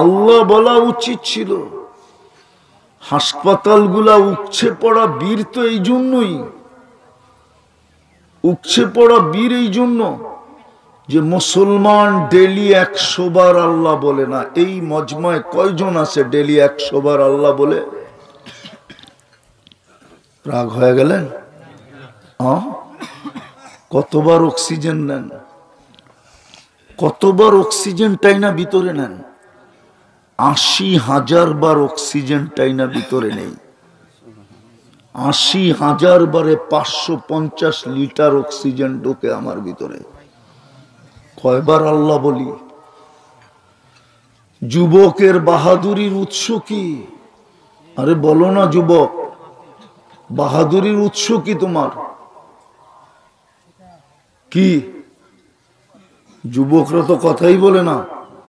আল্লাহ বলা উচিত ছিল। হাসপাতালগুলা উপচে পড়া বীর তো এই জন্যই, উপচে পড়া বীর এই জন্য যে মুসলমান ডেলি 100 বার আল্লাহ বলে না। এই মজমায় কয়জন আছে ডেলি 100 বার আল্লাহ বলে? রাগ হয়ে গেলেন? কতবার অক্সিজেন নেন, কতবার অক্সিজেন টাইনা ভিতরে নেন? 80,000 বার অক্সিজেন টাইনা ভিতরে নেই। 80,000 বারে 550 লিটার অক্সিজেন ঢোকে আমার ভিতরে। কয়বার আল্লাহ বলি? যুবকের বাহাদুরির উৎস কি? আরে বলো না যুবক, বাহাদুরির উৎস কি তোমার? কি? যুবকরা তো কথাই বলে না।